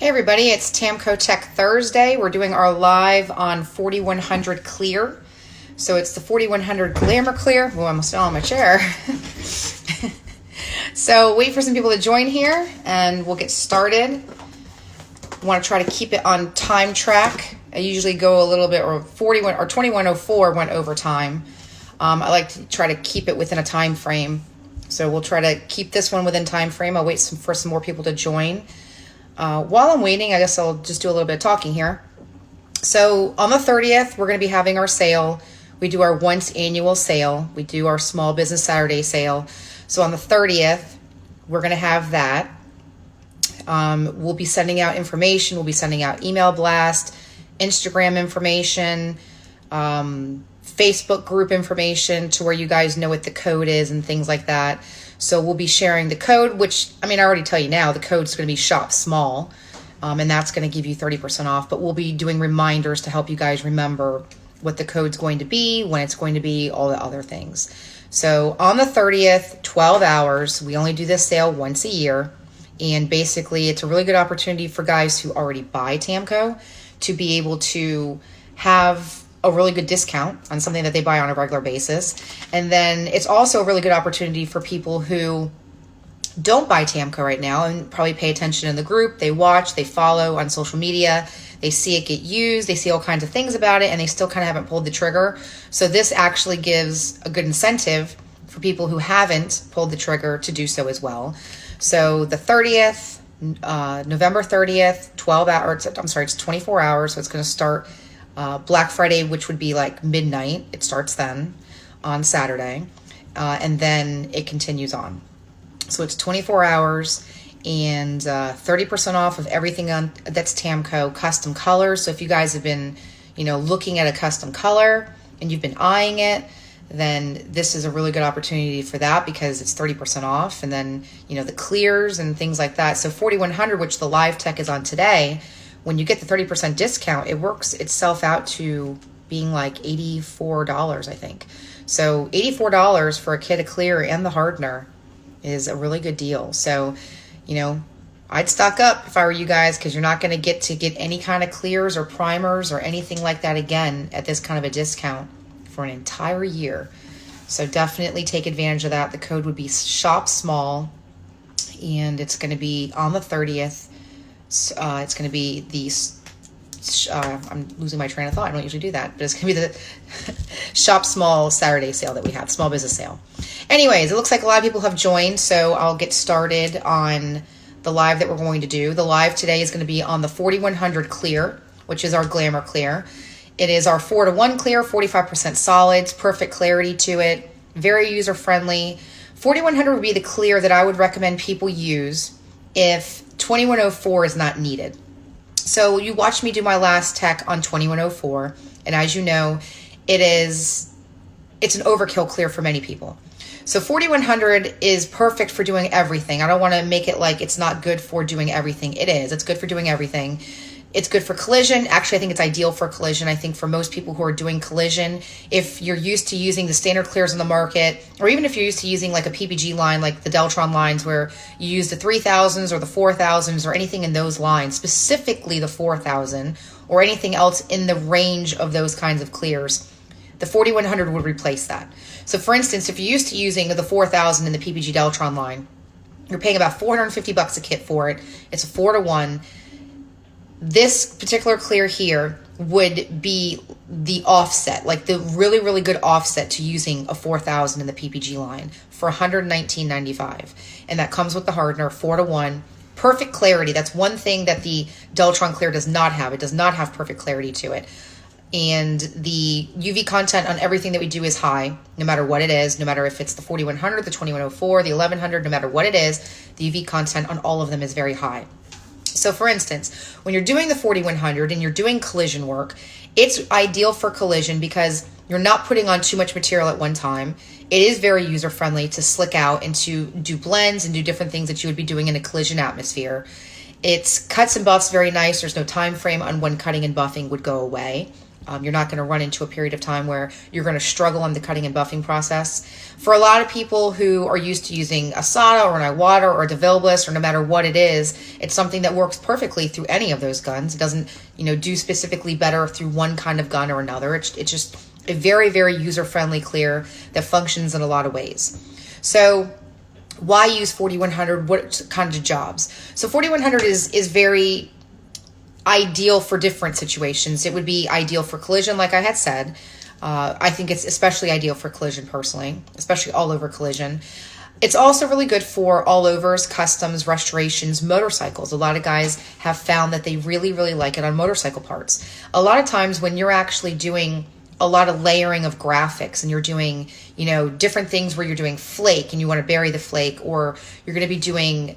Hey everybody, it's Tamco Tech Thursday. We're doing our live on 4100 Clear. So it's the 4100 Glamour Clear. Oh, I almost fell on my chair. So wait for some people to join here and we'll get started. I want to try to keep it on time track. I usually go a little bit, or 2104 went over time. I like to try to keep it within a time frame. So we'll try to keep this one within time frame. I'll wait for some more people to join. While I'm waiting, I guess I'll just do a little bit of talking here. So on the 30th, we're going to be having our sale. We do our once annual sale. We do our Small Business Saturday sale. So on the 30th, we're going to have that. We'll be sending out information. We'll be sending out email blast, Instagram information, Facebook group information to where you guys know what the code is and things like that. So we'll be sharing the code, which, I mean, I already tell you now, the code's going to be shop small, and that's going to give you 30% off. But we'll be doing reminders to help you guys remember what the code's going to be, when it's going to be, all the other things. So on the 30th, 12 hours, we only do this sale once a year. And basically, it's a really good opportunity for guys who already buy Tamco to be able to have a really good discount on something that they buy on a regular basis. And then it's also a really good opportunity for people who don't buy Tamco right now and probably pay attention in the group. They watch, they follow on social media, they see it get used, they see all kinds of things about it, and they still kind of haven't pulled the trigger. So this actually gives a good incentive for people who haven't pulled the trigger to do so as well. So the 30th, November 30th, 12 hours, I'm sorry, it's 24 hours, so it's going to start Black Friday, which would be like midnight. It starts then on Saturday, and then it continues on. So it's 24 hours and 30% off of everything on that's Tamco custom colors. So if you guys have been, looking at a custom color and you've been eyeing it, then this is a really good opportunity for that because it's 30% off. And then, the clears and things like that. So 4100, which the live tech is on today, when you get the 30% discount, it works itself out to being like $84, I think. So $84 for a kit of clear and the hardener is a really good deal. So, I'd stock up if I were you guys, because you're not going to get any kind of clears or primers or anything like that again at this kind of a discount for an entire year. So definitely take advantage of that. The code would be shop small, and it's going to be on the 30th. It's going to be the, I'm losing my train of thought. I don't usually do that, but it's going to be the Shop Small Saturday sale that we have, small business sale. Anyways, it looks like a lot of people have joined, so I'll get started on the live that we're going to do. The live today is going to be on the 4100 Clear, which is our Glamour Clear. It is our 4-to-1 clear, 45% solids, perfect clarity to it, very user-friendly. 4100 would be the clear that I would recommend people use if 2104 is not needed. So you watched me do my last tech on 2104, and as you know, it's an overkill clear for many people. So 4100 is perfect for doing everything. I don't want to make it like it's not good for doing everything. It is. It's good for doing everything. It's good for collision. Actually, I think it's ideal for collision. I think for most people who are doing collision, if you're used to using the standard clears in the market, or even if you're used to using like a PPG line, like the Deltron lines, where you use the 3000s or the 4000s or anything in those lines, specifically the 4000 or anything else in the range of those kinds of clears, the 4100 would replace that. So for instance, if you're used to using the 4000 in the PPG Deltron line, you're paying about $450 a kit for it. It's a 4-to-1. This particular clear here would be the offset, like the really, really good offset to using a 4000 in the PPG line for $119.95. And that comes with the hardener, 4-to-1, perfect clarity. That's one thing that the Deltron clear does not have. It does not have perfect clarity to it. And the UV content on everything that we do is high, no matter what it is, no matter if it's the 4100, the 2104, the 1100, no matter what it is, the UV content on all of them is very high. So for instance, when you're doing the 4100 and you're doing collision work, it's ideal for collision because you're not putting on too much material at one time. It is very user-friendly to slick out and to do blends and do different things that you would be doing in a collision atmosphere. It's cuts and buffs very nice. There's no time frame on when cutting and buffing would go away. You're not going to run into a period of time where you're going to struggle on the cutting and buffing process. For a lot of people who are used to using a SATA or an Iwata or a DeVille Bliss, or no matter what it is, it's something that works perfectly through any of those guns. It doesn't, do specifically better through one kind of gun or another. It's just a very, very user-friendly clear that functions in a lot of ways. So why use 4100? What kind of jobs? So 4100 is very ideal for different situations. It would be ideal for collision, like I had said. I think it's especially ideal for collision personally, especially all over collision. It's also really good for all overs, customs, restorations, motorcycles. A lot of guys have found that they really, really like it on motorcycle parts. A lot of times when you're actually doing a lot of layering of graphics and you're doing, different things where you're doing flake and you want to bury the flake, or you're going to be doing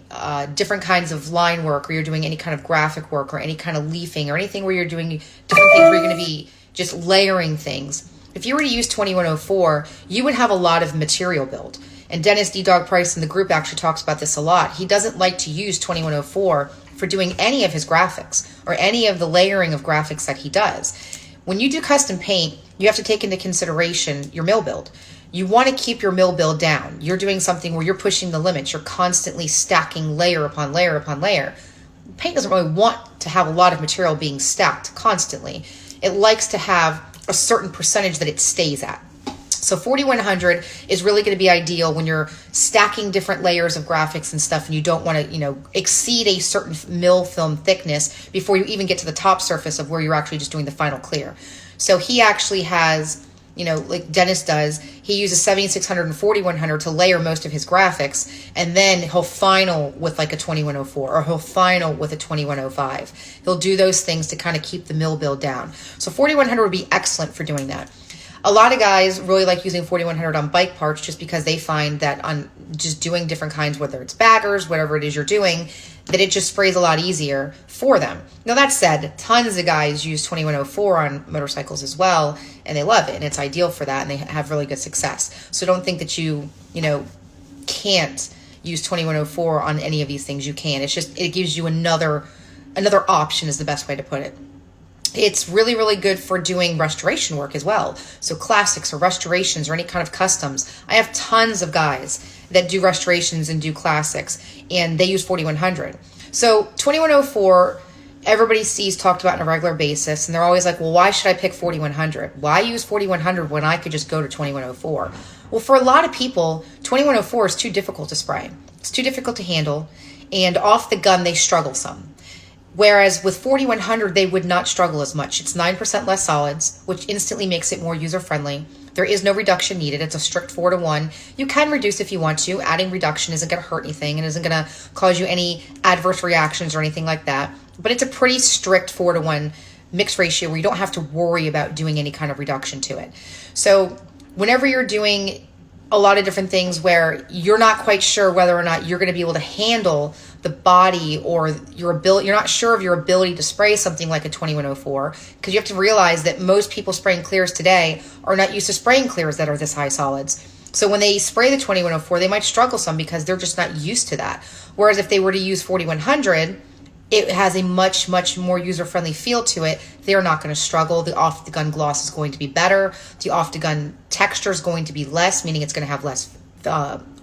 different kinds of line work, or you're doing any kind of graphic work or any kind of leafing or anything where you're doing different things where you're going to be just layering things. If you were to use 2104, you would have a lot of material build. And Dennis D. Dog Price in the group actually talks about this a lot. He doesn't like to use 2104 for doing any of his graphics or any of the layering of graphics that he does. When you do custom paint, you have to take into consideration your mill build. You want to keep your mill build down. You're doing something where you're pushing the limits. You're constantly stacking layer upon layer upon layer. Paint doesn't really want to have a lot of material being stacked constantly. It likes to have a certain percentage that it stays at. So 4100 is really going to be ideal when you're stacking different layers of graphics and stuff, and you don't want to, exceed a certain mill film thickness before you even get to the top surface of where you're actually just doing the final clear. So he actually has, like Dennis does, he uses 7600 and 4100 to layer most of his graphics, and then he'll final with like a 2104, or he'll final with a 2105. He'll do those things to kind of keep the mill build down. So 4100 would be excellent for doing that. A lot of guys really like using 4100 on bike parts just because they find that on just doing different kinds, whether it's baggers, whatever it is you're doing, that it just sprays a lot easier for them. Now that said, tons of guys use 2104 on motorcycles as well, and they love it, and it's ideal for that, and they have really good success. So don't think that you can't use 2104 on any of these things. You can. It's just, it gives you another option is the best way to put it. It's really, really good for doing restoration work as well. So classics or restorations or any kind of customs. I have tons of guys that do restorations and do classics, and they use 4100. So 2104, everybody sees talked about on a regular basis, and they're always like, well, why should I pick 4100? Why use 4100 when I could just go to 2104? Well, for a lot of people, 2104 is too difficult to spray. It's too difficult to handle, and off the gun, they struggle some. Whereas with 4100, they would not struggle as much. It's 9% less solids, which instantly makes it more user-friendly. There is no reduction needed. It's a strict 4-to-1. You can reduce if you want to. Adding reduction isn't going to hurt anything and isn't going to cause you any adverse reactions or anything like that. But it's a pretty strict 4-to-1 mix ratio where you don't have to worry about doing any kind of reduction to it. So whenever you're doing a lot of different things where you're not quite sure whether or not you're going to be able to handle the body or your ability, you're not sure of your ability to spray something like a 2104, because you have to realize that most people spraying clears today are not used to spraying clears that are this high solids. So when they spray the 2104, they might struggle some because they're just not used to that. Whereas if they were to use 4100, it has a much, much more user-friendly feel to it. They're not going to struggle. The off-the-gun gloss is going to be better. The off-the-gun texture is going to be less, meaning it's going to have less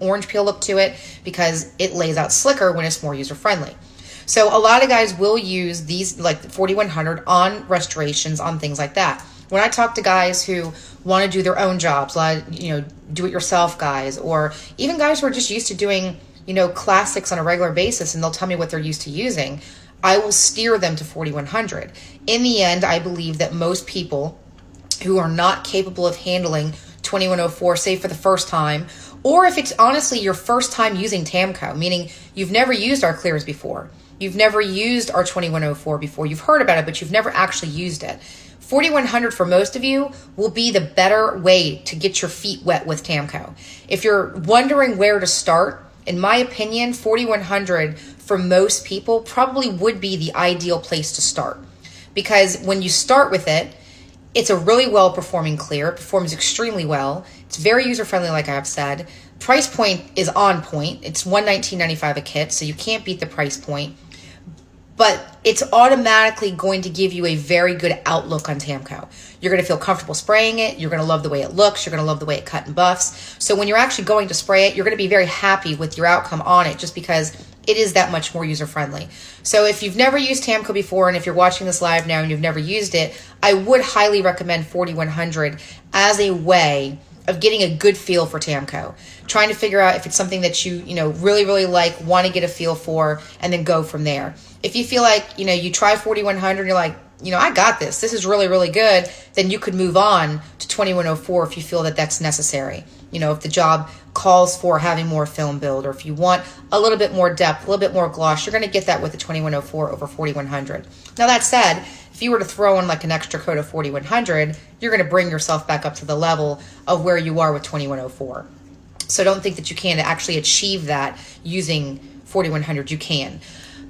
orange peel look to it because it lays out slicker when it's more user-friendly. So a lot of guys will use these, like 4100, on restorations, on things like that. When I talk to guys who want to do their own jobs, like, do-it-yourself guys, or even guys who are just used to doing classics on a regular basis, and they'll tell me what they're used to using, I will steer them to 4100. In the end, I believe that most people who are not capable of handling 2104, say for the first time, or if it's honestly your first time using Tamco, meaning you've never used our clears before, you've never used our 2104 before, you've heard about it, but you've never actually used it. 4100 for most of you will be the better way to get your feet wet with Tamco. If you're wondering where to start, in my opinion, 4100 for most people probably would be the ideal place to start. Because when you start with it, it's a really well-performing clear. It performs extremely well. It's very user-friendly, like I've said. Price point is on point. It's $119.95 a kit, so you can't beat the price point. But it's automatically going to give you a very good outlook on Tamco. You're going to feel comfortable spraying it. You're going to love the way it looks. You're going to love the way it cut and buffs. So when you're actually going to spray it, you're going to be very happy with your outcome on it, just because it is that much more user-friendly. So if you've never used Tamco before, and if you're watching this live now and you've never used it, I would highly recommend 4100 as a way of getting a good feel for Tamco, trying to figure out if it's something that you really, really like, want to get a feel for, and then go from there. If you feel like, you try 4100, you're like, I got this. This is really, really good. Then you could move on to 2104 if you feel that that's necessary. If the job calls for having more film build, or if you want a little bit more depth, a little bit more gloss, you're going to get that with the 2104 over 4100. Now that said, if you were to throw in like an extra coat of 4100, you're going to bring yourself back up to the level of where you are with 2104. So don't think that you can't actually achieve that using 4100. You can.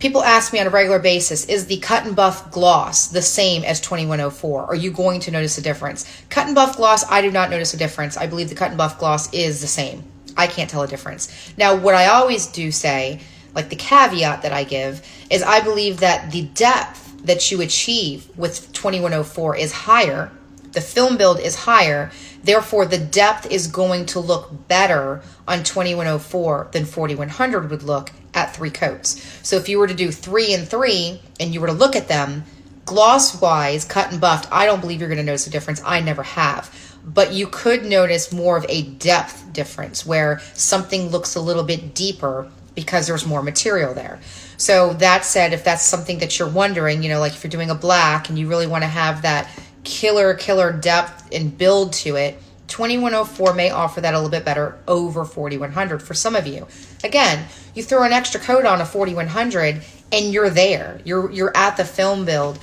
People ask me on a regular basis, is the cut and buff gloss the same as 2104? Are you going to notice a difference? Cut and buff gloss, I do not notice a difference. I believe the cut and buff gloss is the same. I can't tell a difference. Now, what I always do say, like the caveat that I give, is I believe that the depth that you achieve with 2104 is higher. The film build is higher. Therefore, the depth is going to look better on 2104 than 4100 would look at 3 coats. So if you were to do 3 and 3 and you were to look at them, gloss-wise, cut and buffed, I don't believe you're going to notice a difference. I never have. But you could notice more of a depth difference where something looks a little bit deeper because there's more material there. So that said, if that's something that you're wondering, like if you're doing a black and you really want to have that killer depth and build to it, 2104 may offer that a little bit better over 4100 for some of you. Again, you throw an extra coat on a 4100 and you're there. You're at the film build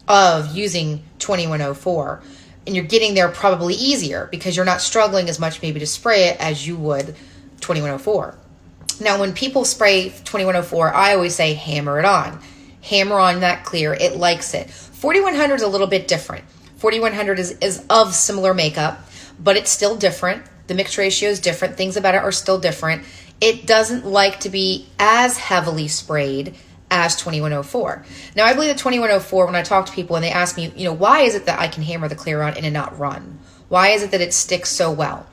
of using 2104, and you're getting there probably easier because you're not struggling as much maybe to spray it as you would 2104. Now, when people spray 2104, I always say hammer it on. Hammer on that clear. It likes it. 4100 is a little bit different. 4100 is of similar makeup, but it's still different. The mix ratio is different. Things about it are still different. It doesn't like to be as heavily sprayed as 2104. Now, I believe that 2104, when I talk to people and they ask me, why is it that I can hammer the clear on and it not run? Why is it that it sticks so well?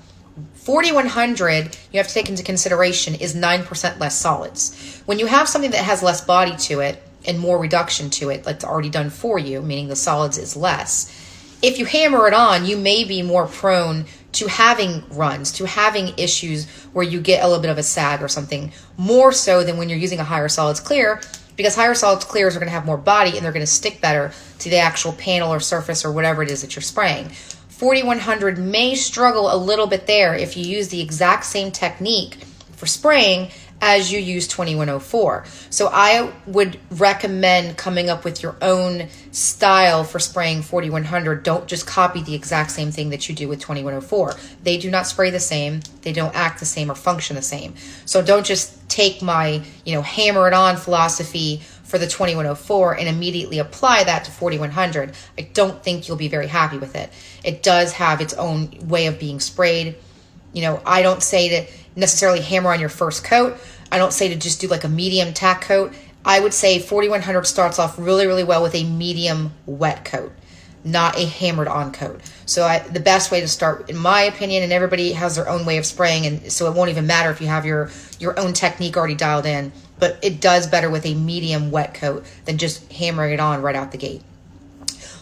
4100, you have to take into consideration, is 9% less solids. When you have something that has less body to it and more reduction to it, that's already done for you, meaning the solids is less, if you hammer it on, you may be more prone to having runs, to having issues where you get a little bit of a sag or something, more so than when you're using a higher solids clear, because higher solids clears are going to have more body and they're going to stick better to the actual panel or surface or whatever it is that you're spraying. 4100 may struggle a little bit there if you use the exact same technique for spraying as you use 2104. So I would recommend coming up with your own style for spraying 4100. Don't just copy the exact same thing that you do with 2104. They do not spray the same. They don't act the same or function the same. So don't just take my, hammer it on philosophy for the 2104 and immediately apply that to 4100. I don't think you'll be very happy with it. It does have its own way of being sprayed. I don't say to necessarily hammer on your first coat. I don't say to just do like a medium tack coat. I would say 4100 starts off really, really well with a medium wet coat, not a hammered on coat. So the best way to start, in my opinion, and everybody has their own way of spraying, and so it won't even matter if you have your own technique already dialed in, but it does better with a medium wet coat than just hammering it on right out the gate.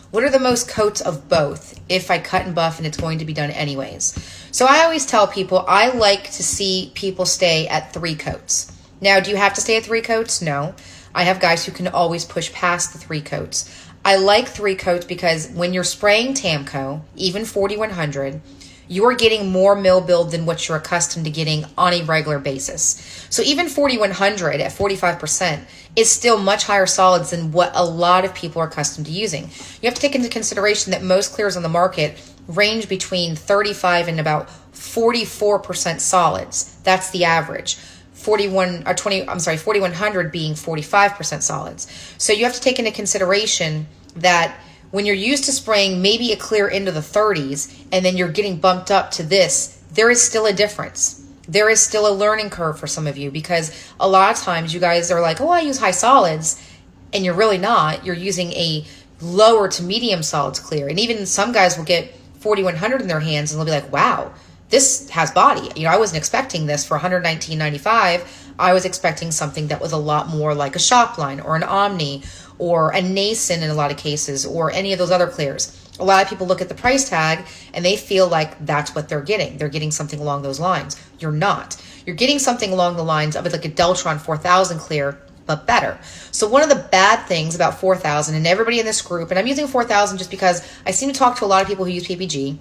What are the most coats of both if I cut and buff and it's going to be done anyways? So I always tell people I like to see people stay at 3 coats. Now, do you have to stay at 3 coats? No. I have guys who can always push past the 3 coats. I like 3 coats because when you're spraying Tamco, even 4100, you're getting more mill build than what you're accustomed to getting on a regular basis. So even 4100 at 45% is still much higher solids than what a lot of people are accustomed to using. You have to take into consideration that most clears on the market range between 35 and about 44% solids. That's the average. 4100 being 45% solids. So you have to take into consideration that when you're used to spraying maybe a clear into the 30s and then you're getting bumped up to this, there is still a difference. There is still a learning curve for some of you because a lot of times you guys are like, oh, I use high solids. and you're really not. You're using a lower to medium solids clear. And even some guys will get 4100 in their hands and they'll be like, wow, this has body. You know, I wasn't expecting this for $119.95. I was expecting something that was a lot more like a Shopline or an Omni or a Nason in a lot of cases, or any of those other clears. A lot of people look at the price tag and they feel like that's what they're getting. They're getting something along those lines. You're not. You're getting something along the lines of like a Deltron 4000 clear, but better. So one of the bad things about 4000, and everybody in this group, and I'm using 4000 just because I seem to talk to a lot of people who use PPG,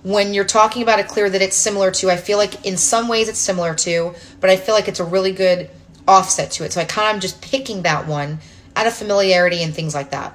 when you're talking about a clear that it's similar to, I feel like in some ways it's similar to, but I feel like it's a really good offset to it. So I kind of am just picking that one out of familiarity and things like that.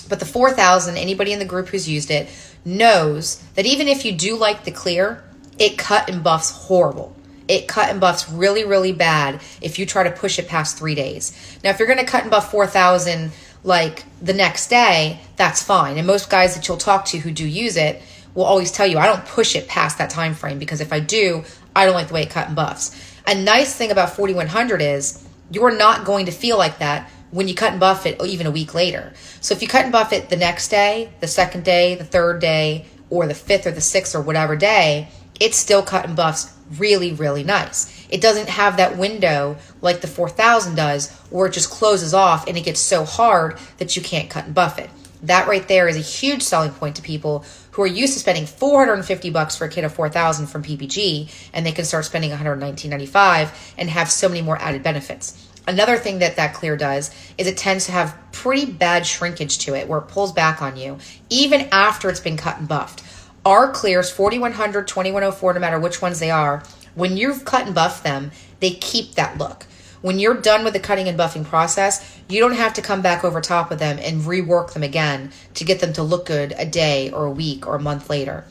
But the 4000, anybody in the group who's used it knows that even if you do like the clear, it cut and buffs horrible. It cut and buffs really, really bad if you try to push it past 3 days. Now, if you're going to cut and buff 4000 like the next day, that's fine. And most guys that you'll talk to who do use it will always tell you, I don't push it past that time frame, because if I do, I don't like the way it cut and buffs. A nice thing about 4100 is you're not going to feel like that when you cut and buff it even a week later. So if you cut and buff it the next day, the second day, the third day, or the fifth or the sixth or whatever day, it's still cut and buffs really, really nice. It doesn't have that window like the 4000 does, where it just closes off and it gets so hard that you can't cut and buff it. That right there is a huge selling point to people who are used to spending $450 for a kit of 4000 from PPG, and they can start spending $119.95 and have so many more added benefits. Another thing that that clear does is it tends to have pretty bad shrinkage to it, where it pulls back on you even after it's been cut and buffed. Our clears, 4100, 2104, no matter which ones they are, when you've cut and buffed them, they keep that look. When you're done with the cutting and buffing process, you don't have to come back over top of them and rework them again to get them to look good a day or a week or a month later.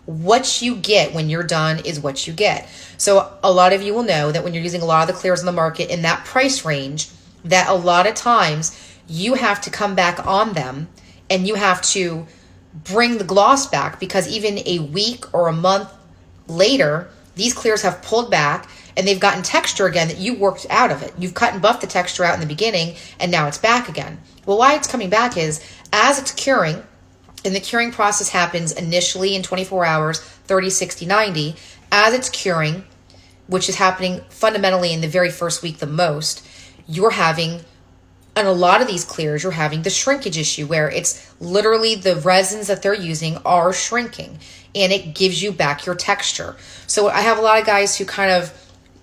What you get when you're done is what you get. So a lot of you will know that when you're using a lot of the clears on the market in that price range, that a lot of times you have to come back on them and you have to bring the gloss back, because even a week or a month later, these clears have pulled back and they've gotten texture again that you worked out of it. You've cut and buffed the texture out in the beginning and now it's back again. Well, why it's coming back is as it's curing, and the curing process happens initially in 24 hours, 30, 60, 90. As it's curing, which is happening fundamentally in the very first week the most, you're having, on a lot of these clears, you're having the shrinkage issue, where it's literally the resins that they're using are shrinking and it gives you back your texture. So I have a lot of guys who kind of,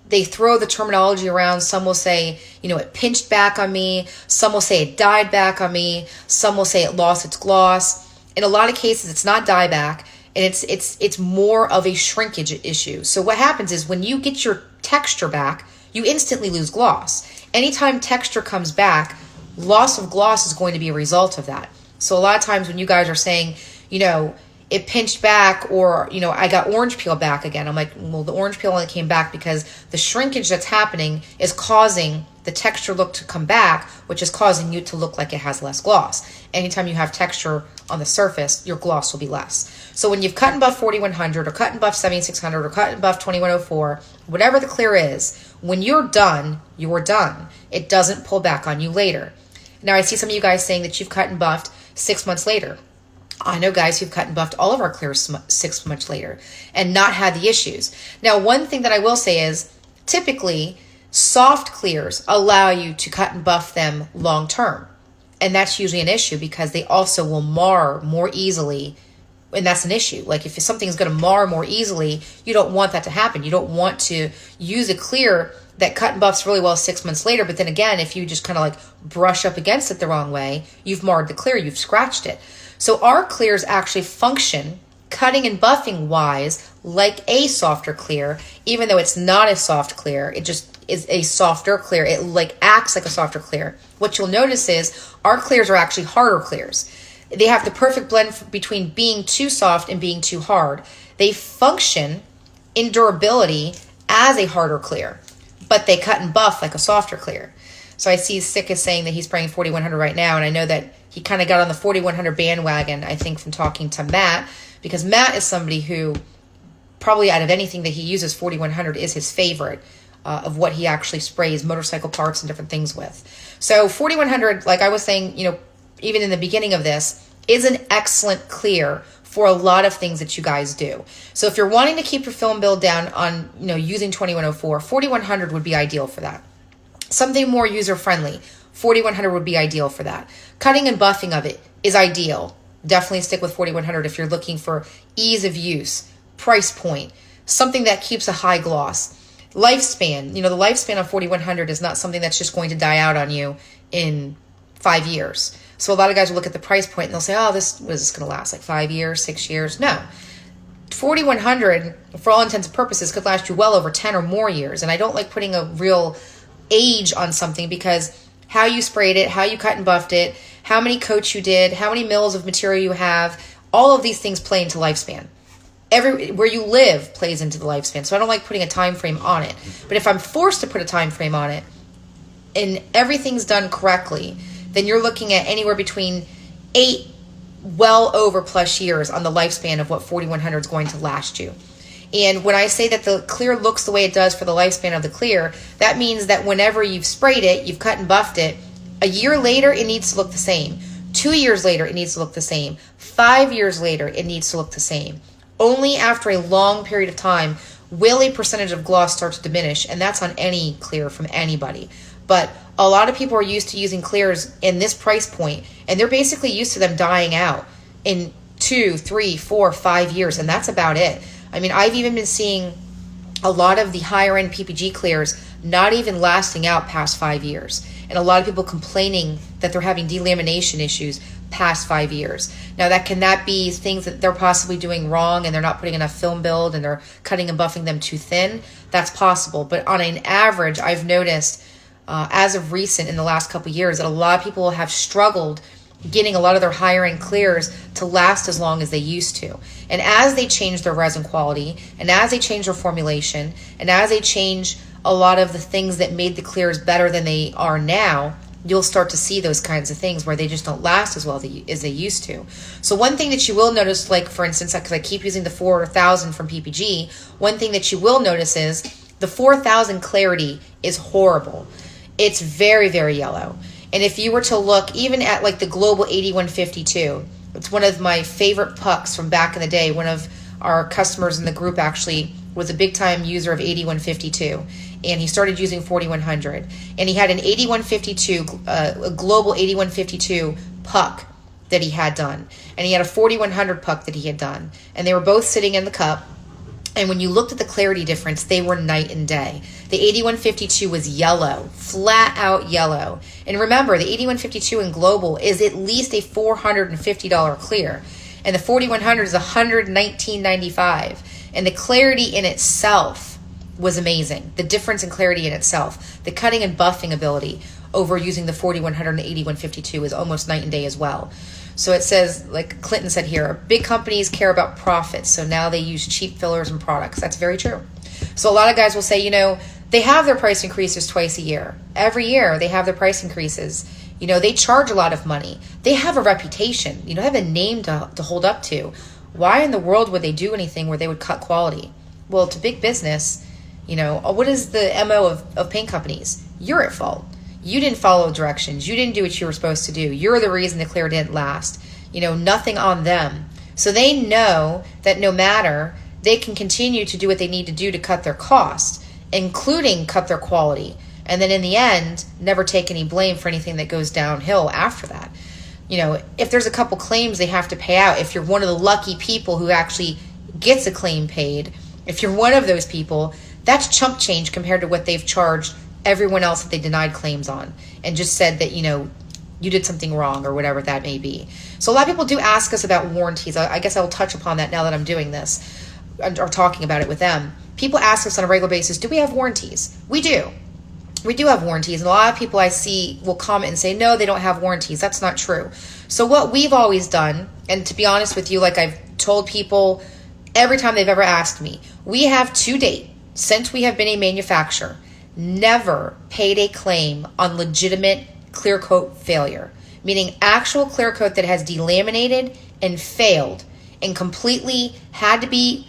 they throw the terminology around. Some will say, you know, it pinched back on me. Some will say it died back on me. Some will say it lost its gloss. In a lot of cases, it's not dieback, and it's more of a shrinkage issue. So what happens is when you get your texture back, you instantly lose gloss. Anytime texture comes back, loss of gloss is going to be a result of that. So a lot of times when you guys are saying, you know, it pinched back, or, you know, I got orange peel back again, I'm like, well, the orange peel only came back because the shrinkage that's happening is causing the texture look to come back, which is causing you to look like it has less gloss. Anytime you have texture on the surface, your gloss will be less. So when you've cut and buffed 4100 or cut and buffed 7600 or cut and buffed 2104, whatever the clear is, when you're done, you're done. It doesn't pull back on you later. Now, I see some of you guys saying that you've cut and buffed 6 months later. I know guys who've cut and buffed all of our clears 6 months later and not had the issues. Now, one thing that I will say is typically soft clears allow you to cut and buff them long term. And that's usually an issue because they also will mar more easily. And that's an issue. Like if something's going to mar more easily, you don't want that to happen. You don't want to use a clear that cut and buffs really well 6 months later. But then again, if you just kind of like brush up against it the wrong way, you've marred the clear, you've scratched it. So our clears actually function cutting and buffing wise like a softer clear, even though it's not a soft clear. It just is a softer clear. It like acts like a softer clear. What you'll notice is our clears are actually harder clears. They have the perfect blend between being too soft and being too hard. They function in durability as a harder clear, but they cut and buff like a softer clear. So I see Sick is saying that he's spraying 4100 right now, and I know that he kind of got on the 4100 bandwagon, I think, from talking to Matt, because Matt is somebody who probably out of anything that he uses, 4100 is his favorite. of what he actually sprays motorcycle parts and different things with. So 4100, like I was saying, even in the beginning of this, is an excellent clear for a lot of things that you guys do. So if you're wanting to keep your film build down on, using 2104, 4100 would be ideal for that. Something more user-friendly, 4100 would be ideal for that. Cutting and buffing of it is ideal. Definitely stick with 4100 if you're looking for ease of use, price point, something that keeps a high gloss. Lifespan, the lifespan of 4100 is not something that's just going to die out on you in 5 years. So a lot of guys will look at the price point and they'll say, oh, this was going to last like 5 years, 6 years. No. 4100, for all intents and purposes, could last you well over 10 or more years. And I don't like putting a real age on something because how you sprayed it, how you cut and buffed it, how many coats you did, how many mils of material you have, all of these things play into lifespan. Where you live plays into the lifespan. So I don't like putting a time frame on it. But if I'm forced to put a time frame on it and everything's done correctly, then you're looking at anywhere between 8 well over plus years on the lifespan of what 4100 is going to last you. And when I say that the clear looks the way it does for the lifespan of the clear, that means that whenever you've sprayed it, you've cut and buffed it, a year later it needs to look the same. 2 years later it needs to look the same. 5 years later it needs to look the same. Only after a long period of time will a percentage of gloss start to diminish, and that's on any clear from anybody. But a lot of people are used to using clears in this price point, and they're basically used to them dying out in 2, 3, 4, 5 years, and that's about it. I mean, I've even been seeing a lot of the higher end PPG clears not even lasting out past 5 years, and a lot of people complaining that they're having delamination issues past 5 years. Now, can that be things that they're possibly doing wrong and they're not putting enough film build and they're cutting and buffing them too thin? That's possible. But on an average, I've noticed as of recent in the last couple of years that a lot of people have struggled getting a lot of their higher end clears to last as long as they used to. And as they change their resin quality, and as they change their formulation, and as they change a lot of the things that made the clears better than they are now, you'll start to see those kinds of things where they just don't last as well as they used to. So one thing that you will notice, like for instance, because I keep using the 4000 from PPG, one thing that you will notice is the 4000 clarity is horrible. It's very, very yellow. And if you were to look even at like the Global 8152, it's one of my favorite pucks from back in the day. One of our customers in the group actually was a big time user of 8152. And he started using 4100. And he had an 8152, a Global 8152 puck that he had done. And he had a 4100 puck that he had done. And they were both sitting in the cup. And when you looked at the clarity difference, they were night and day. The 8152 was yellow, flat out yellow. And remember, the 8152 in Global is at least a $450 clear. And the 4100 is $119.95. And the clarity in itself was amazing. The difference in clarity in itself. The cutting and buffing ability over using the 4100 and 8152 is almost night and day as well. So it says, like Clinton said here, big companies care about profits, so now they use cheap fillers and products. That's very true. So a lot of guys will say, they have their price increases twice a year. Every year they have their price increases. They charge a lot of money. They have a reputation. They have a name to hold up to. Why in the world would they do anything where they would cut quality? Well, to big business, what is the MO of paint companies? You're at fault. You didn't follow directions. You didn't do what you were supposed to do. You're the reason the clear didn't last. Nothing on them. So they know that no matter, they can continue to do what they need to do to cut their costs, including cut their quality. And then in the end, never take any blame for anything that goes downhill after that. If there's a couple claims they have to pay out, if you're one of the lucky people who actually gets a claim paid, if you're one of those people, that's chump change compared to what they've charged everyone else that they denied claims on and just said that, you did something wrong or whatever that may be. So a lot of people do ask us about warranties. I guess I'll touch upon that now that I'm doing this or talking about it with them. People ask us on a regular basis, do we have warranties? We do. We do have warranties. And a lot of people I see will comment and say, no, they don't have warranties. That's not true. So what we've always done, and to be honest with you, like I've told people every time they've ever asked me, we have to date, since we have been a manufacturer, never paid a claim on legitimate clear coat failure, meaning actual clear coat that has delaminated and failed and completely had to be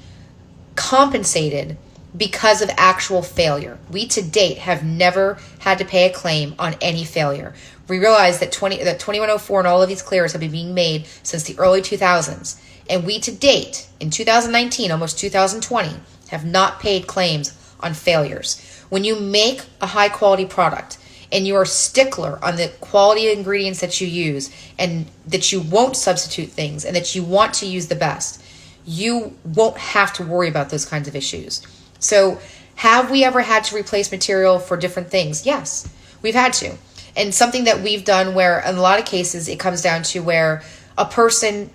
compensated because of actual failure. We to date have never had to pay a claim on any failure. We realize that 2104 and all of these clears have been being made since the early 2000s. And we to date, in 2019, almost 2020, have not paid claims on failures. When you make a high quality product and you are a stickler on the quality ingredients that you use and that you won't substitute things and that you want to use the best, you won't have to worry about those kinds of issues. So have we ever had to replace material for different things? Yes, we've had to. And something that we've done where in a lot of cases it comes down to where a person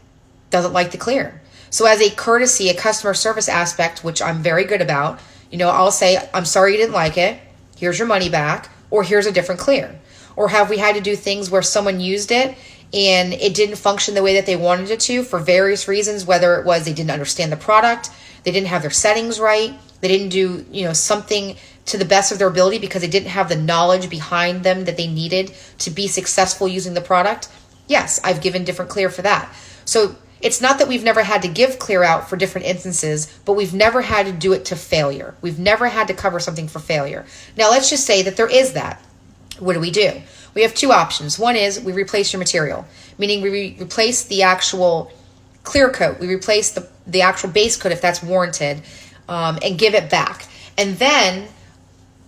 doesn't like the clear. So as a courtesy, a customer service aspect, which I'm very good about, I'll say, I'm sorry you didn't like it. Here's your money back, or here's a different clear. Or have we had to do things where someone used it and it didn't function the way that they wanted it to for various reasons, whether it was they didn't understand the product, they didn't have their settings right, they didn't do, something to the best of their ability because they didn't have the knowledge behind them that they needed to be successful using the product. Yes, I've given different clear for that. So it's not that we've never had to give clear out for different instances, but we've never had to do it to failure. We've never had to cover something for failure. Now, let's just say that there is that. What do? We have two options. One is we replace your material, meaning we replace the actual clear coat. We replace the actual base coat if that's warranted, and give it back. And then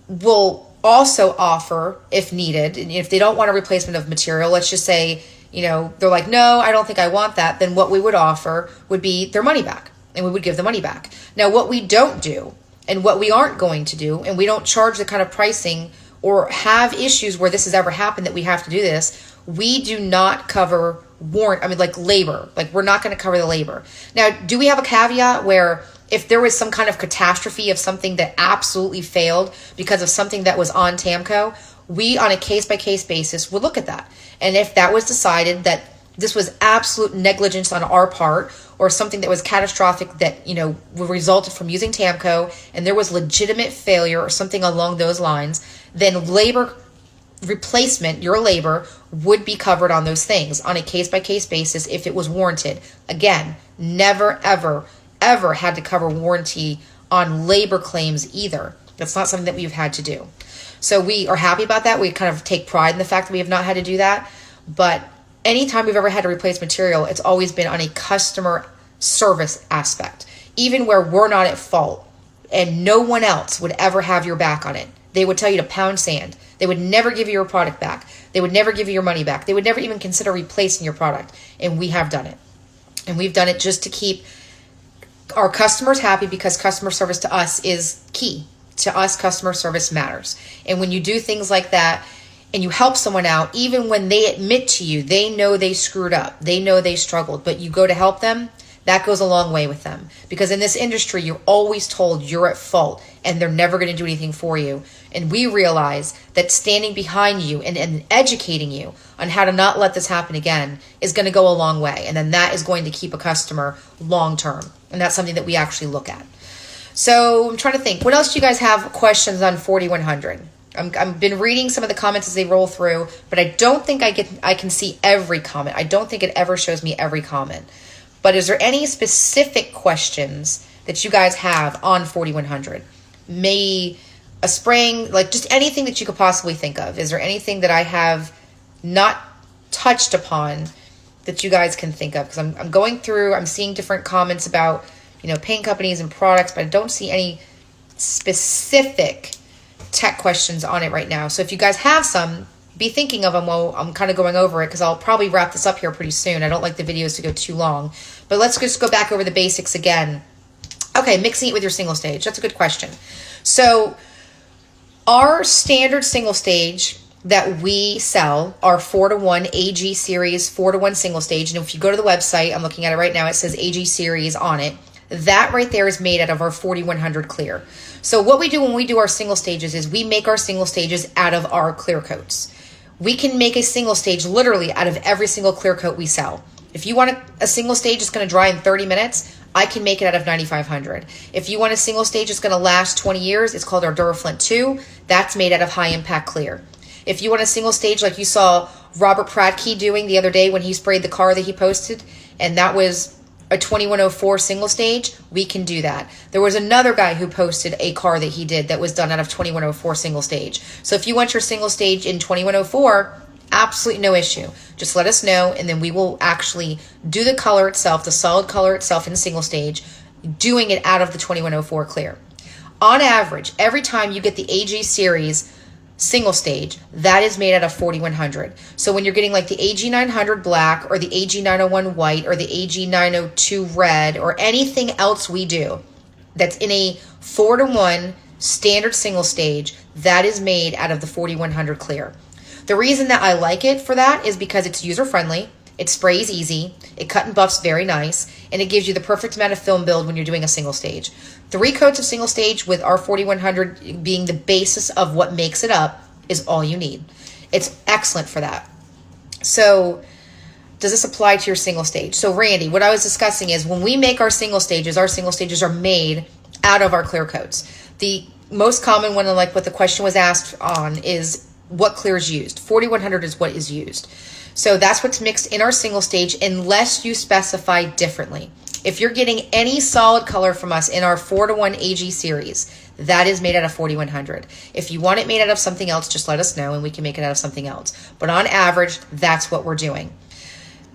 we'll also offer, if needed, and if they don't want a replacement of material, let's just say, they're like, no, I don't think I want that. Then what we would offer would be their money back, and we would give the money back. Now, what we don't do and what we aren't going to do, and we don't charge the kind of pricing or have issues where this has ever happened that we have to do this, we do not cover labor. Like, we're not going to cover the labor. Now, do we have a caveat where if there was some kind of catastrophe of something that absolutely failed because of something that was on Tamco, we, on a case-by-case basis, would look at that. And if that was decided that this was absolute negligence on our part or something that was catastrophic that, resulted from using Tamco and there was legitimate failure or something along those lines, then labor replacement, your labor, would be covered on those things on a case-by-case basis if it was warranted. Again, never, ever had to cover warranty on labor claims either. That's not something that we've had to do. So we are happy about that. We kind of take pride in the fact that we have not had to do that. But anytime we've ever had to replace material, it's always been on a customer service aspect, even where we're not at fault and no one else would ever have your back on it. They would tell you to pound sand. They would never give you your product back. They would never give you your money back. They would never even consider replacing your product. And we have done it. And we've done it just to keep our customers happy, because customer service to us is key. To us, customer service matters. And when you do things like that and you help someone out, even when they admit to you, they know they screwed up, they know they struggled, but you go to help them, that goes a long way with them. Because in this industry, you're always told you're at fault and they're never going to do anything for you. And we realize that standing behind you and educating you on how to not let this happen again is going to go a long way. And then that is going to keep a customer long term. And that's something that we actually look at. So I'm trying to think, what else do you guys have questions on 4100? I've been reading some of the comments as they roll through, but I don't think I can see every comment. I don't think it ever shows me every comment. But is there any specific questions that you guys have on 4100? Maybe a spring, like just anything that you could possibly think of. Is there anything that I have not touched upon that you guys can think of? Because I'm going through, I'm seeing different comments about, paint companies and products, but I don't see any specific tech questions on it right now. So if you guys have some, be thinking of them while I'm kind of going over it, because I'll probably wrap this up here pretty soon. I don't like the videos to go too long. But let's just go back over the basics again. Okay, mixing it with your single stage. That's a good question. So our standard single stage that we sell are 4-to-1 AG series 4-to-1 single stage. And if you go to the website, I'm looking at it right now, it says AG series on it. That right there is made out of our 4100 clear. So what we do when we do our single stages is we make our single stages out of our clear coats. We can make a single stage literally out of every single clear coat we sell. If you want a single stage that's going to dry in 30 minutes, I can make it out of 9500. If you want a single stage that's going to last 20 years, it's called our Duraflint 2. That's made out of high impact clear. If you want a single stage like you saw Robert Pratke doing the other day when he sprayed the car that he posted, and that was a 2104 single stage, we can do that. There was another guy who posted a car that he did that was done out of 2104 single stage. So if you want your single stage in 2104, absolutely no issue. Just let us know, and then we will actually do the color itself, the solid color itself in single stage, doing it out of the 2104 clear. On average, every time you get the AG series single stage, that is made out of 4100. So when you're getting like the AG900 black or the AG901 white or the AG902 red or anything else we do that's in a 4-to-1 standard single stage, that is made out of the 4100 clear. The reason that I like it for that is because it's user friendly, it sprays easy, it cut and buffs very nice, and it gives you the perfect amount of film build when you're doing a single stage. 3 coats of single stage with our 4100 being the basis of what makes it up is all you need. It's excellent for that. So does this apply to your single stage? So Randy, what I was discussing is when we make our single stages are made out of our clear coats. The most common one, like what the question was asked on, is what clear is used. 4100 is what is used. So that's what's mixed in our single stage unless you specify differently. If you're getting any solid color from us in our 4-to-1 AG series, that is made out of 4100. If you want it made out of something else, just let us know and we can make it out of something else. But on average, that's what we're doing.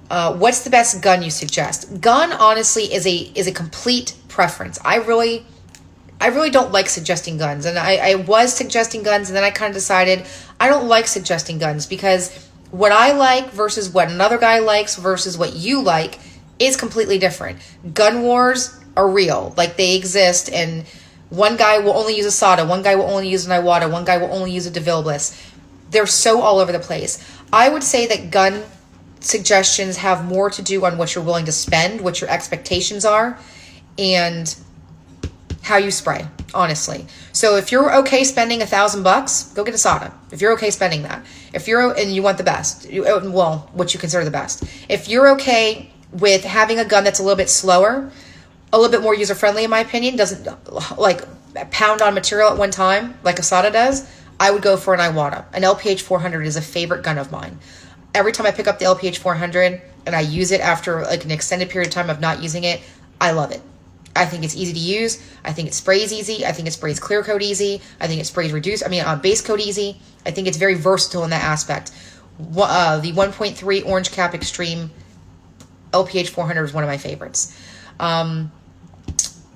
What's the best gun you suggest? Gun, honestly, is a complete preference. I really don't like suggesting guns. And I was suggesting guns, and then I kind of decided I don't like suggesting guns because what I like versus what another guy likes versus what you like is completely different. Gun wars are real. Like, they exist, and one guy will only use a SATA, one guy will only use an Iwata, one guy will only use a DeVille Bliss. They're so all over the place. I would say that gun suggestions have more to do on what you're willing to spend, what your expectations are, and how you spray, honestly. So if you're okay spending $1,000, go get a SATA. If you're okay spending that. If you're, and you want the best, well, what you consider the best. If you're okay with having a gun that's a little bit slower, a little bit more user-friendly in my opinion, doesn't like pound on material at one time like a SATA does, I would go for an Iwata. An LPH400 is a favorite gun of mine. Every time I pick up the LPH400 and I use it after like an extended period of time of not using it, I love it. I think it's easy to use. I think it sprays easy. I think it sprays clear coat easy. I think it sprays base coat easy. I think it's very versatile in that aspect. The 1.3 Orange Cap Extreme LPH400 is one of my favorites.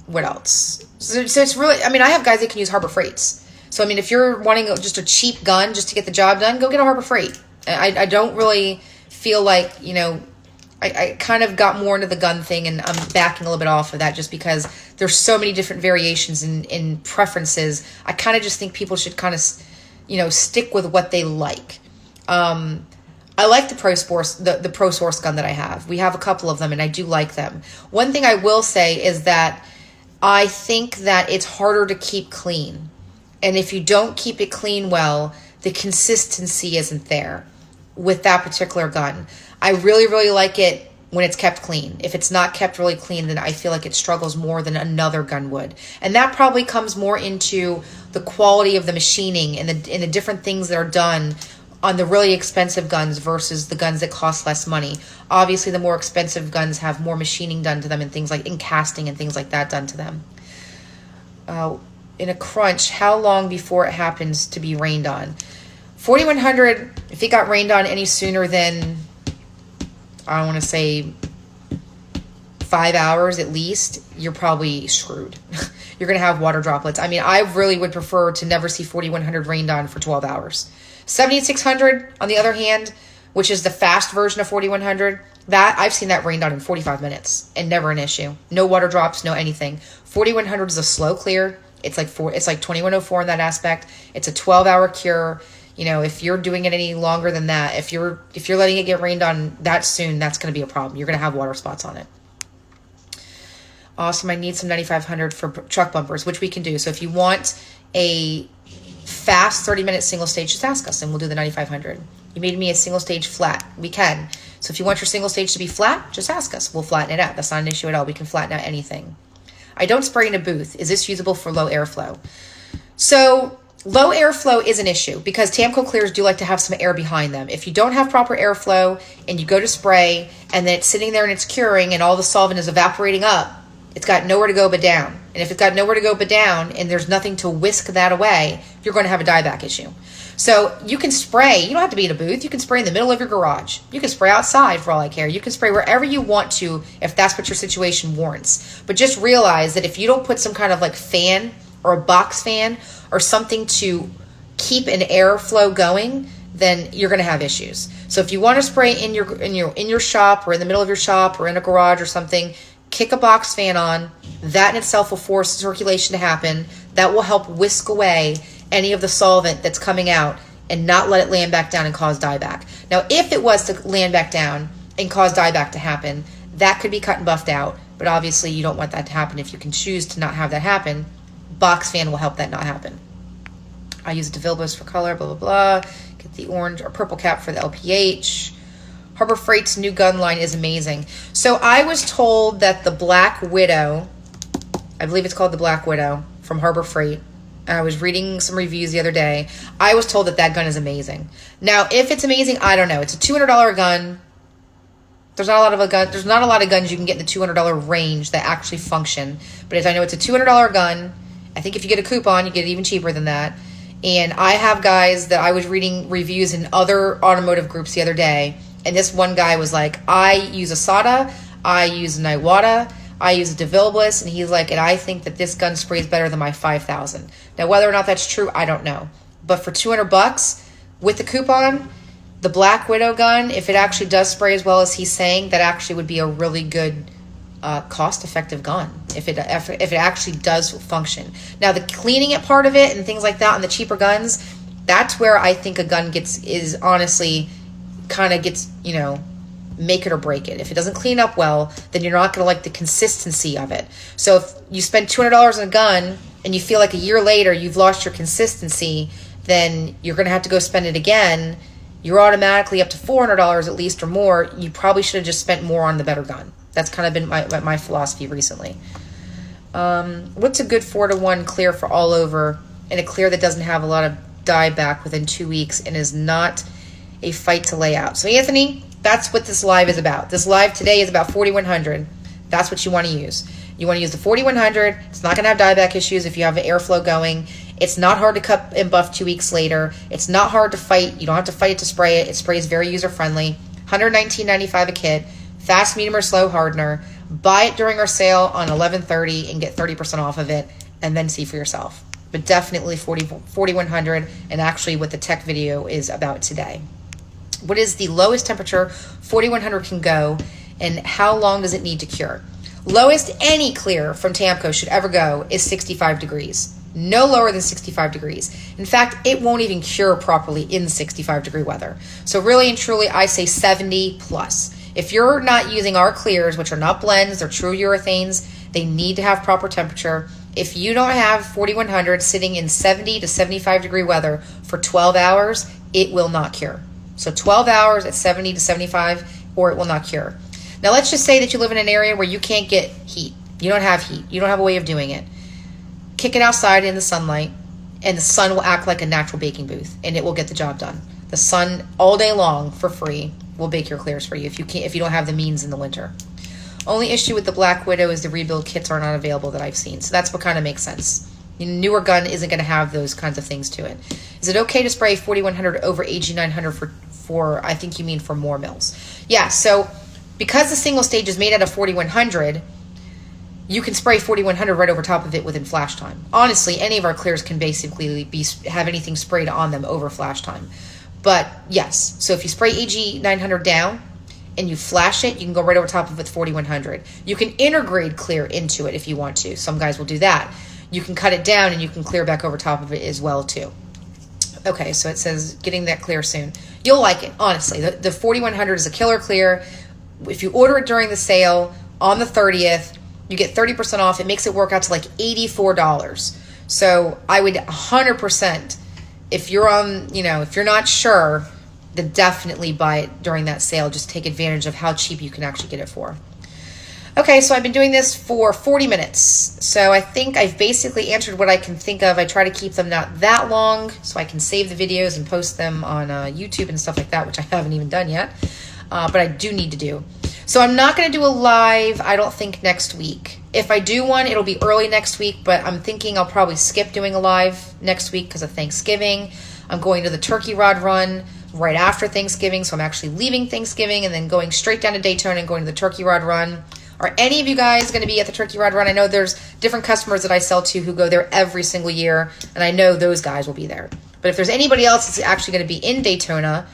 What else? So it's really, I have guys that can use Harbor Freights. So, if you're wanting just a cheap gun just to get the job done, go get a Harbor Freight. I don't really feel like, I kind of got more into the gun thing, and I'm backing a little bit off of that just because there's so many different variations in preferences. I kind of just think people should kind of, stick with what they like. I like the Pro Source gun that I have. We have a couple of them, and I do like them. One thing I will say is that I think that it's harder to keep clean. And if you don't keep it clean well, the consistency isn't there with that particular gun. I really, really like it when it's kept clean. If it's not kept really clean, then I feel like it struggles more than another gun would. And that probably comes more into the quality of the machining and the different things that are done on the really expensive guns versus the guns that cost less money. Obviously, the more expensive guns have more machining done to them and things like in casting and things like that done to them. In a crunch, how long before it happens to be rained on? 4100, if it got rained on any sooner than, I want to say 5 hours at least, you're probably screwed. You're going to have water droplets. I really would prefer to never see 4100 rained on for 12 hours. 7600, on the other hand, which is the fast version of 4100, that I've seen that rained on in 45 minutes and never an issue. No water drops, no anything. 4100 is a slow clear. It's like 2104 in that aspect. It's a 12-hour cure. If you're doing it any longer than that, if you're letting it get rained on that soon, that's going to be a problem. You're going to have water spots on it. Awesome. I need some 9500 for truck bumpers, which we can do. So if you want a fast 30-minute single stage, just ask us and we'll do the 9500. You made me a single stage flat. We can. So if you want your single stage to be flat, just ask us. We'll flatten it out. That's not an issue at all. We can flatten out anything. I don't spray in a booth. Is this usable for low airflow? So low airflow is an issue because Tamco clears do like to have some air behind them. If you don't have proper airflow and you go to spray and then it's sitting there and it's curing and all the solvent is evaporating up, it's got nowhere to go but down. And if it's got nowhere to go but down and there's nothing to whisk that away, you're going to have a dieback issue. So you can spray. You don't have to be in a booth. You can spray in the middle of your garage. You can spray outside for all I care. You can spray wherever you want to if that's what your situation warrants. But just realize that if you don't put some kind of like fan or a box fan or something to keep an airflow going, then you're going to have issues. So if you want to spray in your shop or in the middle of your shop or in a garage or something, kick a box fan on. That in itself will force circulation to happen. That will help whisk away any of the solvent that's coming out and not let it land back down and cause dieback. Now, if it was to land back down and cause dieback to happen, that could be cut and buffed out. But obviously, you don't want that to happen. If you can choose to not have that happen, box fan will help that not happen. I use a DeVilbiss for color, blah, blah, blah. Get the orange or purple cap for the LPH. Harbor Freight's new gun line is amazing. So I was told that the Black Widow, I believe it's called the Black Widow from Harbor Freight. I was reading some reviews the other day. I was told that that gun is amazing. Now, if it's amazing, I don't know. It's a $200 gun. There's not a lot of guns you can get in the $200 range that actually function. But as I know, it's a $200 gun. I think if you get a coupon, you get it even cheaper than that. And I have guys that I was reading reviews in other automotive groups the other day. And this one guy was like, I use a SATA, I use an Iwata, I use a DeVilbiss, and he's like, and I think that this gun sprays better than my 5,000. Now, whether or not that's true, I don't know. But for $200 with the coupon, the Black Widow gun, if it actually does spray as well as he's saying, that actually would be a really good cost-effective gun if it actually does function. Now, the cleaning it part of it and things like that on the cheaper guns, that's where I think a gun is honestly kind of gets, make it or break it. If it doesn't clean up well, then you're not going to like the consistency of it. So if you spend $200 on a gun and you feel like a year later you've lost your consistency, then you're going to have to go spend it again. You're automatically up to $400 at least or more. You probably should have just spent more on the better gun. That's kind of been my philosophy recently. What's a good 4-to-1 clear for all over and a clear that doesn't have a lot of dieback within 2 weeks and is not a fight to lay out? So Anthony, that's what this live is about. This live today is about 4100. That's what you want to use. You want to use the 4100. It's not going to have dieback issues if you have an airflow going. It's not hard to cut and buff 2 weeks later. It's not hard to fight. You don't have to fight it to spray it. It sprays very user-friendly. $119.95 a kit. Fast, medium, or slow hardener. Buy it during our sale on 11/30 and get 30% off of it, and then see for yourself. But definitely 4100, and actually what the tech video is about today. What is the lowest temperature 4100 can go, and how long does it need to cure? Lowest any clear from Tamco should ever go is 65 degrees. No lower than 65 degrees. In fact, it won't even cure properly in 65 degree weather. So really and truly, I say 70 plus. If you're not using our clears, which are not blends, they're true urethanes, they need to have proper temperature. If you don't have 4100 sitting in 70 to 75 degree weather for 12 hours, it will not cure. So 12 hours at 70 to 75, or it will not cure. Now let's just say that you live in an area where you can't get heat. You don't have heat. You don't have a way of doing it. Kick it outside in the sunlight, and the sun will act like a natural baking booth, and it will get the job done. The sun all day long for free will bake your clears for you if you don't have the means in the winter. Only issue with the Black Widow is the rebuild kits are not available that I've seen. So that's what kind of makes sense. A newer gun isn't going to have those kinds of things to it. Is it okay to spray 4100 over AG900 for I think you mean for more mils? Yeah, so because the single stage is made out of 4100, you can spray 4100 right over top of it within flash time. Honestly, any of our clears can basically have anything sprayed on them over flash time. But yes, so if you spray AG900 down and you flash it, you can go right over top of it 4100. You can intergrade clear into it if you want to. Some guys will do that. You can cut it down and you can clear back over top of it as well too. Okay, so it says getting that clear soon. You'll like it, honestly. The 4100 is a killer clear. If you order it during the sale on the 30th, you get 30% off. It makes it work out to like $84. So I would 100%, if you're on, if you're not sure, then definitely buy it during that sale. Just take advantage of how cheap you can actually get it for. Okay. Okay, so I've been doing this for 40 minutes. So I think I've basically answered what I can think of. I try to keep them not that long so I can save the videos and post them on YouTube and stuff like that, which I haven't even done yet. But I do need to do. So I'm not going to do a live, I don't think, next week. If I do one, it'll be early next week, but I'm thinking I'll probably skip doing a live next week because of Thanksgiving. I'm going to the turkey rod run right after Thanksgiving, so I'm actually leaving Thanksgiving and then going straight down to Daytona and going to the turkey rod run. Are any of you guys going to be at the turkey rod run? I know there's different customers that I sell to who go there every single year, and I know those guys will be there. But if there's anybody else that's actually going to be in Daytona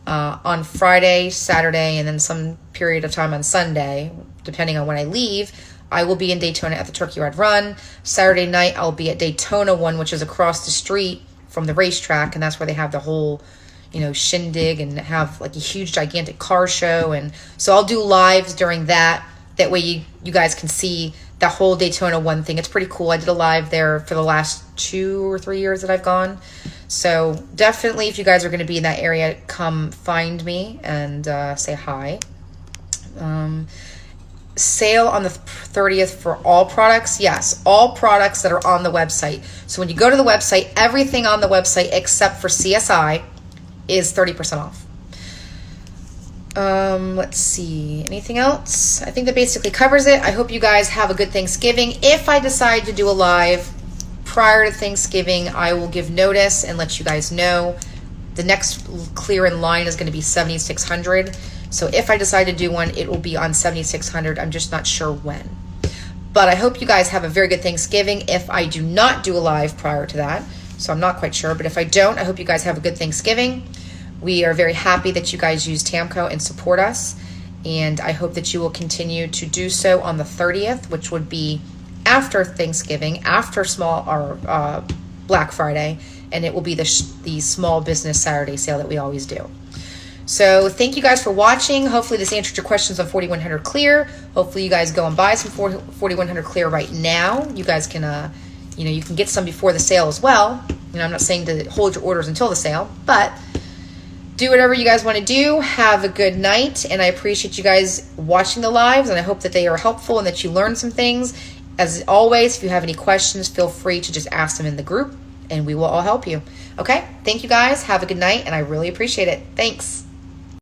on Friday, Saturday, and then some period of time on Sunday, depending on when I leave, I will be in Daytona at the turkey rod run. Saturday night, I'll be at Daytona one, which is across the street from the racetrack, and that's where they have the whole, you know, shindig and have like a huge gigantic car show. And so I'll do lives during that. That way you guys can see the whole Daytona one thing. It's pretty cool. I did a live there for the last 2 or 3 years that I've gone. So definitely, if you guys are going to be in that area, come find me and say hi. Sale on the 30th for all products. Yes, all products that are on the website. So when you go to the website, everything on the website except for CSI is 30% off. Let's see, anything else? I think that basically covers it. I hope you guys have a good Thanksgiving. If I decide to do a live prior to Thanksgiving, I will give notice and let you guys know. The next clear in line is going to be 7600. So if I decide to do one, it will be on 7600. I'm just not sure when. But I hope you guys have a very good Thanksgiving if I do not do a live prior to that. So I'm not quite sure, but if I don't, I hope you guys have a good Thanksgiving. We are very happy that you guys use Tamco and support us, and I hope that you will continue to do so on the 30th, which would be after Thanksgiving, after Black Friday, and it will be the small business Saturday sale that we always do. So thank you guys for watching. Hopefully this answered your questions on 4100 Clear. Hopefully you guys go and buy some 4100 Clear right now. You guys can, you can get some before the sale as well. I'm not saying to hold your orders until the sale, but do whatever you guys want to do. Have a good night, and I appreciate you guys watching the lives, and I hope that they are helpful and that you learn some things. As always, if you have any questions, feel free to just ask them in the group, and we will all help you. Okay? Thank you guys. Have a good night, and I really appreciate it. Thanks.